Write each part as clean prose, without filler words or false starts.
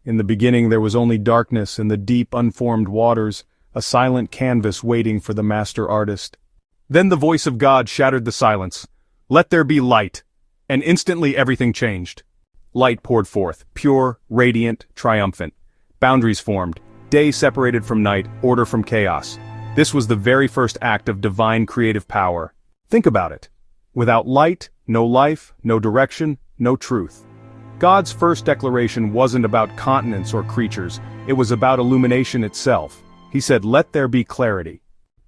In the beginning there was only darkness and the deep unformed waters, a silent canvas waiting for the master artist. Then the voice of God shattered the silence. Let there be light. And instantly everything changed. Light poured forth, pure, radiant, triumphant. Boundaries formed, day separated from night, order from chaos. This was the very first act of divine creative power. Think about it. Without light, no life, no direction, no truth. God's first declaration wasn't about continents or creatures, it was about illumination itself. He said, "Let there be clarity."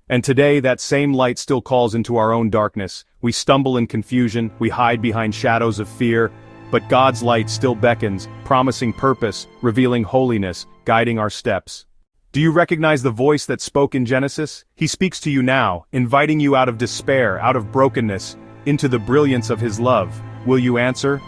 And today that same light still calls into our own darkness. We stumble in confusion, we hide behind shadows of fear, but God's light still beckons, promising purpose, revealing holiness, guiding our steps. Do you recognize the voice that spoke in Genesis? He speaks to you now, inviting you out of despair, out of brokenness, into the brilliance of his love. Will you answer?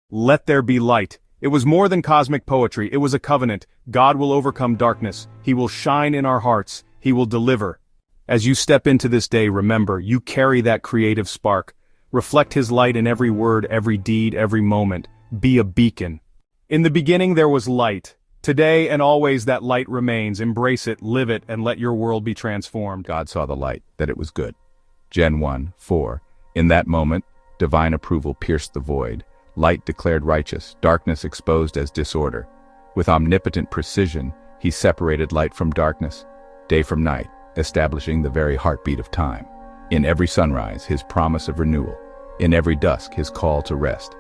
Let there be light. It was more than cosmic poetry, it was a covenant. God will overcome darkness. He will shine in our hearts. He will deliver. As you step into this day, remember, you carry that creative spark. Reflect his light in every word, every deed, every moment. Be a beacon. In the beginning there was light. Today and always that light remains. Embrace it, live it, and let your world be transformed. God saw the light, that it was good. Gen 1:4. In that moment, divine approval pierced the void. Light declared righteous, darkness exposed as disorder. With omnipotent precision, he separated light from darkness, day from night, establishing the very heartbeat of time. In every sunrise, his promise of renewal. In every dusk, his call to rest.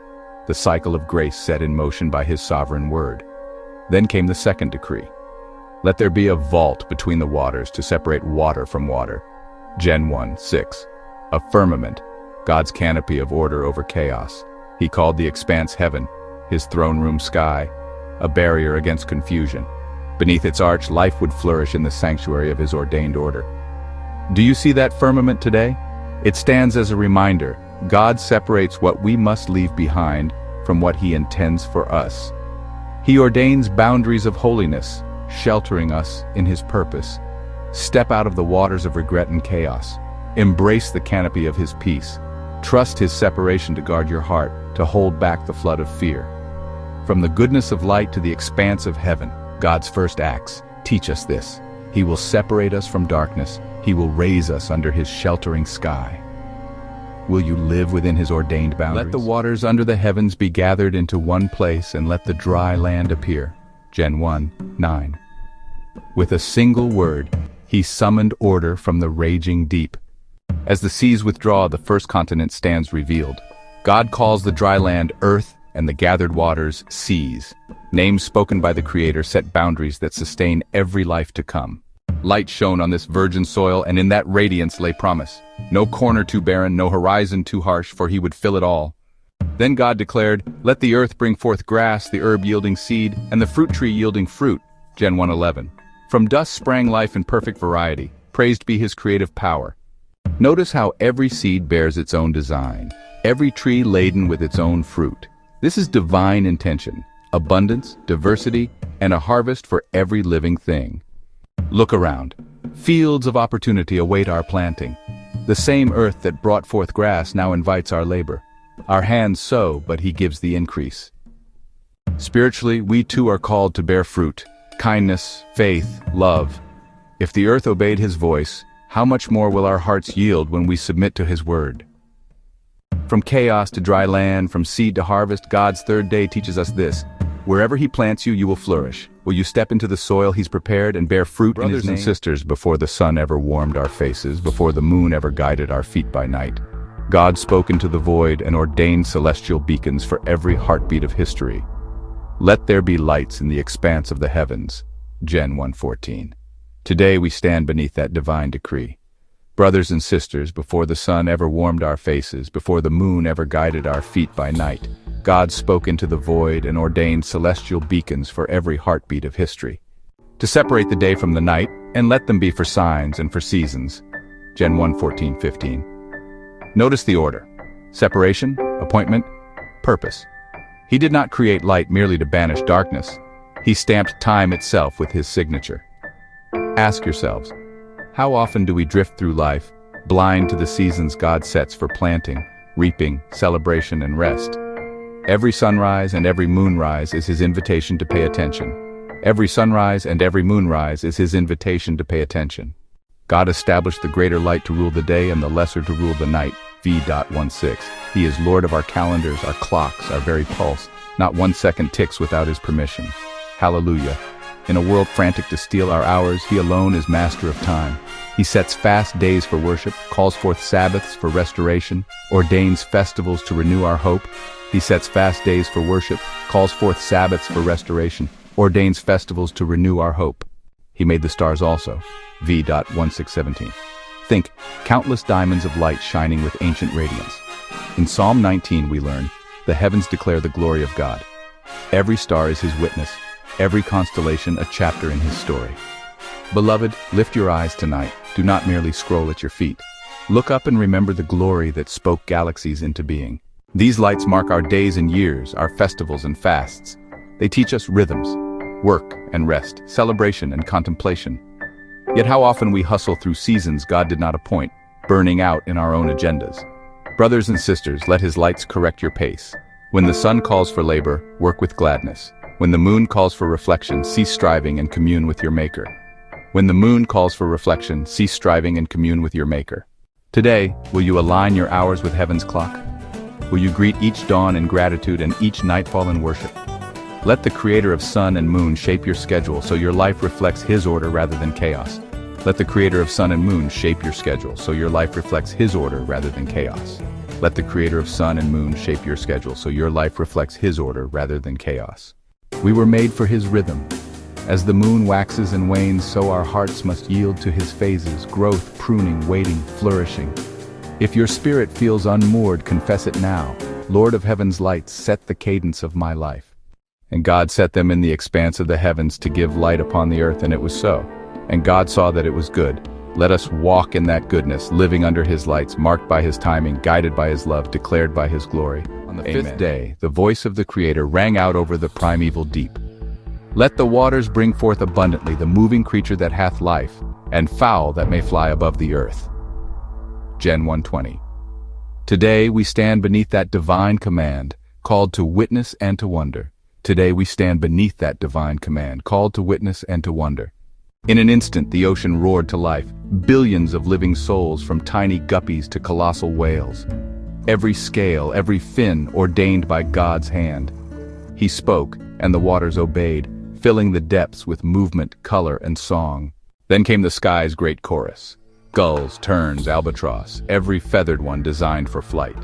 The cycle of grace set in motion by his sovereign word. Then came the second decree. Let there be a vault between the waters to separate water from water. Gen 1:6. A firmament, God's canopy of order over chaos. He called the expanse heaven, his throne room sky, a barrier against confusion. Beneath its arch, life would flourish in the sanctuary of his ordained order. Do you see that firmament today? It stands as a reminder. God separates what we must leave behind from what he intends for us. He ordains boundaries of holiness, sheltering us in his purpose. Step out of the waters of regret and chaos. Embrace the canopy of his peace. Trust his separation to guard your heart, to hold back the flood of fear. From the goodness of light to the expanse of heaven, God's first acts teach us this. He will separate us from darkness. He will raise us under his sheltering sky. Will you live within his ordained boundaries? Let the waters under the heavens be gathered into one place and let the dry land appear. Gen 1:9. With a single word, he summoned order from the raging deep. As the seas withdraw, the first continent stands revealed. God calls the dry land earth and the gathered waters seas. Names spoken by the Creator set boundaries that sustain every life to come. Light shone on this virgin soil, and in that radiance lay promise. No corner too barren, no horizon too harsh, for he would fill it all. Then God declared, "Let the earth bring forth grass, the herb yielding seed, and the fruit tree yielding fruit." Gen 1:11. From dust sprang life in perfect variety. Praised be his creative power. Notice how every seed bears its own design, every tree laden with its own fruit. This is divine intention, abundance, diversity, and a harvest for every living thing. Look around. Fields of opportunity await our planting. The same earth that brought forth grass now invites our labor. Our hands sow, but he gives the increase. Spiritually, we too are called to bear fruit, kindness, faith, love. If the earth obeyed his voice, how much more will our hearts yield when we submit to his word? From chaos to dry land, from seed to harvest, God's third day teaches us this. Wherever he plants you, you will flourish. Will you step into the soil he's prepared and bear fruit in his name? Brothers and sisters, before the sun ever warmed our faces, before the moon ever guided our feet by night, God spoke into the void and ordained celestial beacons for every heartbeat of history. Let there be lights in the expanse of the heavens. Gen 1:14. Today we stand beneath that divine decree. Brothers and sisters, before the sun ever warmed our faces, before the moon ever guided our feet by night, God spoke into the void and ordained celestial beacons for every heartbeat of history. To separate the day from the night, and let them be for signs and for seasons. Gen 1:14-15. Notice the order. Separation, appointment, purpose. He did not create light merely to banish darkness. He stamped time itself with his signature. Ask yourselves, how often do we drift through life, blind to the seasons God sets for planting, reaping, celebration, and rest. Every sunrise and every moonrise is his invitation to pay attention. Every sunrise and every moonrise is his invitation to pay attention. God established the greater light to rule the day and the lesser to rule the night. V.16. He is Lord of our calendars, our clocks, our very pulse. Not 1 second ticks without his permission. Hallelujah. In a world frantic to steal our hours, he alone is master of time. He sets fast days for worship, calls forth Sabbaths for restoration, ordains festivals to renew our hope. He sets fast days for worship, calls forth Sabbaths for restoration, ordains festivals to renew our hope. He made the stars also. V.1617. Think, countless diamonds of light shining with ancient radiance. In Psalm 19 we learn, the heavens declare the glory of God. Every star is his witness, every constellation a chapter in his story. Beloved, lift your eyes tonight. Do not merely scroll at your feet. Look up and remember the glory that spoke galaxies into being. These lights mark our days and years, our festivals and fasts. They teach us rhythms, work and rest, celebration and contemplation. Yet how often we hustle through seasons God did not appoint, burning out in our own agendas. Brothers and sisters, let his lights correct your pace. When the sun calls for labor, work with gladness. When the moon calls for reflection, cease striving and commune with your Maker. When the moon calls for reflection, cease striving and commune with your Maker. Today, will you align your hours with heaven's clock? Will you greet each dawn in gratitude and each nightfall in worship? Let the Creator of sun and moon shape your schedule so your life reflects his order rather than chaos. Let the Creator of sun and moon shape your schedule so your life reflects his order rather than chaos. Let the Creator of sun and moon shape your schedule so your life reflects his order rather than chaos. We were made for his rhythm. As the moon waxes and wanes, so our hearts must yield to his phases, growth, pruning, waiting, flourishing. If your spirit feels unmoored, confess it now. Lord of heaven's lights, set the cadence of my life. And God set them in the expanse of the heavens to give light upon the earth, and it was so. And God saw that it was good. Let us walk in that goodness, living under his lights, marked by his timing, guided by his love, declared by his glory. On the fifth day, the voice of the Creator rang out over the primeval deep. Let the waters bring forth abundantly the moving creature that hath life, and fowl that may fly above the earth. Gen 120. Today we stand beneath that divine command, called to witness and to wonder. Today we stand beneath that divine command, called to witness and to wonder. In an instant the ocean roared to life, billions of living souls from tiny guppies to colossal whales. Every scale, every fin ordained by God's hand. He spoke, and the waters obeyed, filling the depths with movement, color, and song. Then came the sky's great chorus. Gulls, terns, albatross, every feathered one designed for flight.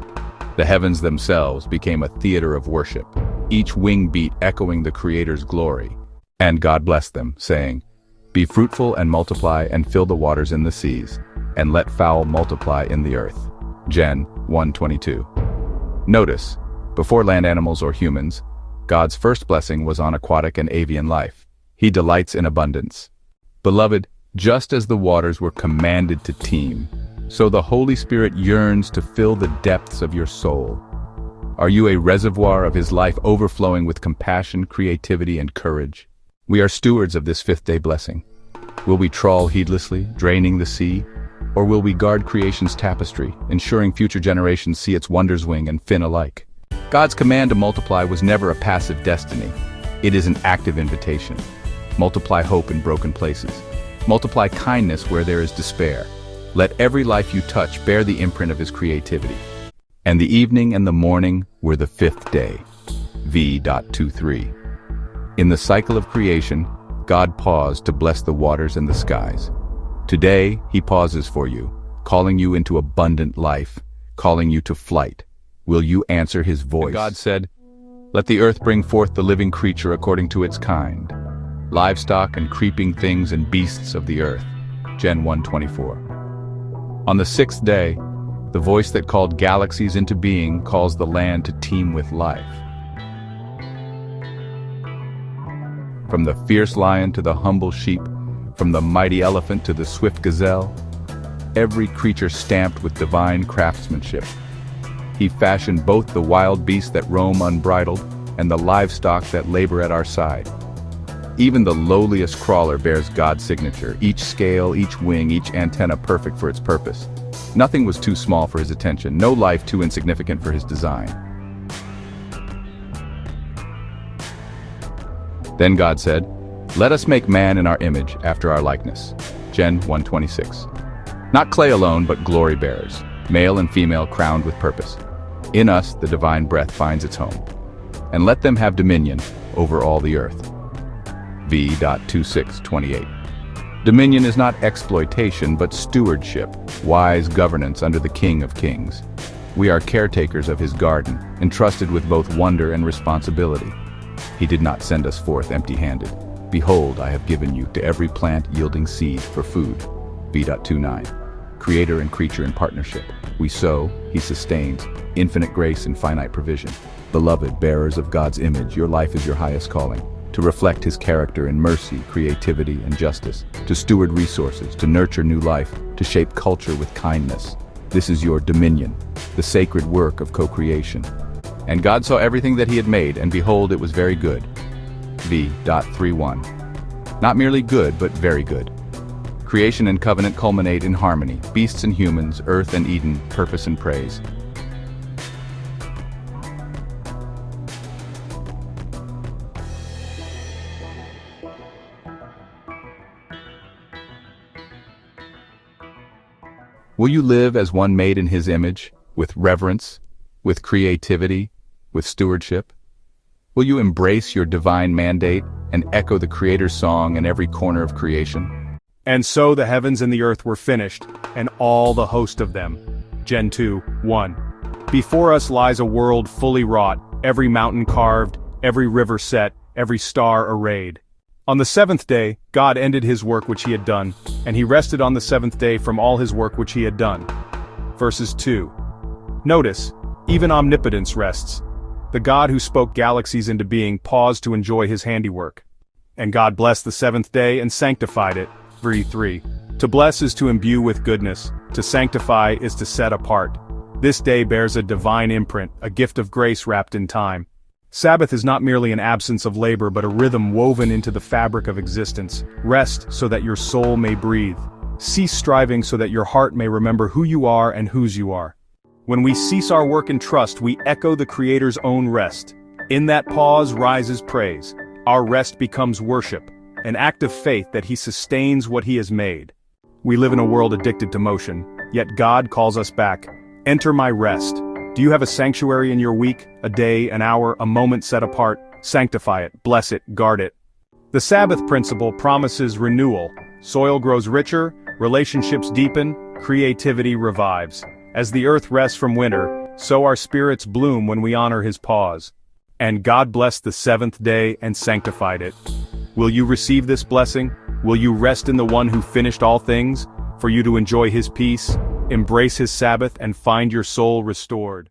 The heavens themselves became a theater of worship, each wing beat echoing the Creator's glory. And God blessed them, saying, Be fruitful and multiply and fill the waters in the seas, and let fowl multiply in the earth. Gen 122. Notice, before land animals or humans, God's first blessing was on aquatic and avian life. He delights in abundance. Beloved, just as the waters were commanded to teem, so the Holy Spirit yearns to fill the depths of your soul. Are you a reservoir of his life overflowing with compassion, creativity, and courage? We are stewards of this fifth-day blessing. Will we trawl heedlessly, draining the sea? Or will we guard creation's tapestry, ensuring future generations see its wonders wing and fin alike? God's command to multiply was never a passive destiny. It is an active invitation. Multiply hope in broken places. Multiply kindness where there is despair. Let every life you touch bear the imprint of his creativity. And the evening and the morning were the fifth day. V.23. In the cycle of creation, God paused to bless the waters and the skies. Today, he pauses for you, calling you into abundant life, calling you to flight. Will you answer his voice? And God said, Let the earth bring forth the living creature according to its kind, livestock and creeping things and beasts of the earth. Gen 124. On the sixth day, the voice that called galaxies into being calls the land to teem with life. From the fierce lion to the humble sheep, from the mighty elephant to the swift gazelle, every creature stamped with divine craftsmanship. He fashioned both the wild beasts that roam unbridled and the livestock that labor at our side. Even the lowliest crawler bears God's signature, each scale, each wing, each antenna perfect for its purpose. Nothing was too small for his attention, no life too insignificant for his design. Then God said, "Let us make man in our image, after our likeness." Gen 1:26. Not clay alone, but glory bearers, male and female crowned with purpose. In us, the divine breath finds its home. And let them have dominion over all the earth. V.2628. Dominion is not exploitation, but stewardship, wise governance under the King of Kings. We are caretakers of his garden, entrusted with both wonder and responsibility. He did not send us forth empty-handed. Behold, I have given you to every plant yielding seed for food. V.29. Creator and creature in partnership. We sow, he sustains, infinite grace and finite provision. Beloved bearers of God's image, your life is your highest calling. To reflect his character in mercy, creativity, and justice. To steward resources, to nurture new life, to shape culture with kindness. This is your dominion, the sacred work of co-creation. And God saw everything that he had made, and behold, it was very good. V.31. Not merely good, but very good. Creation and covenant culminate in harmony, beasts and humans, earth and Eden, purpose and praise. Will you live as one made in his image, with reverence, with creativity, with stewardship? Will you embrace your divine mandate and echo the Creator's song in every corner of creation? And so the heavens and the earth were finished, and all the host of them. Gen 2:1. Before us lies a world fully wrought, every mountain carved, every river set, every star arrayed. On the seventh day, God ended his work which he had done, and he rested on the seventh day from all his work which he had done. Verses 2. Notice, even omnipotence rests. The God who spoke galaxies into being paused to enjoy his handiwork. And God blessed the seventh day and sanctified it. Verse 3. To bless is to imbue with goodness, to sanctify is to set apart. This day bears a divine imprint, a gift of grace wrapped in time. Sabbath is not merely an absence of labor but a rhythm woven into the fabric of existence. Rest so that your soul may breathe. Cease striving so that your heart may remember who you are and whose you are. When we cease our work in trust, we echo the Creator's own rest. In that pause rises praise. Our rest becomes worship, an act of faith that he sustains what he has made. We live in a world addicted to motion, yet God calls us back. Enter my rest. Do you have a sanctuary in your week, a day, an hour, a moment set apart? Sanctify it, bless it, guard it. The Sabbath principle promises renewal. Soil grows richer, relationships deepen, creativity revives. As the earth rests from winter, so our spirits bloom when we honor his pause. And God blessed the seventh day and sanctified it. Will you receive this blessing? Will you rest in the one who finished all things, for you to enjoy his peace, embrace his Sabbath, and find your soul restored?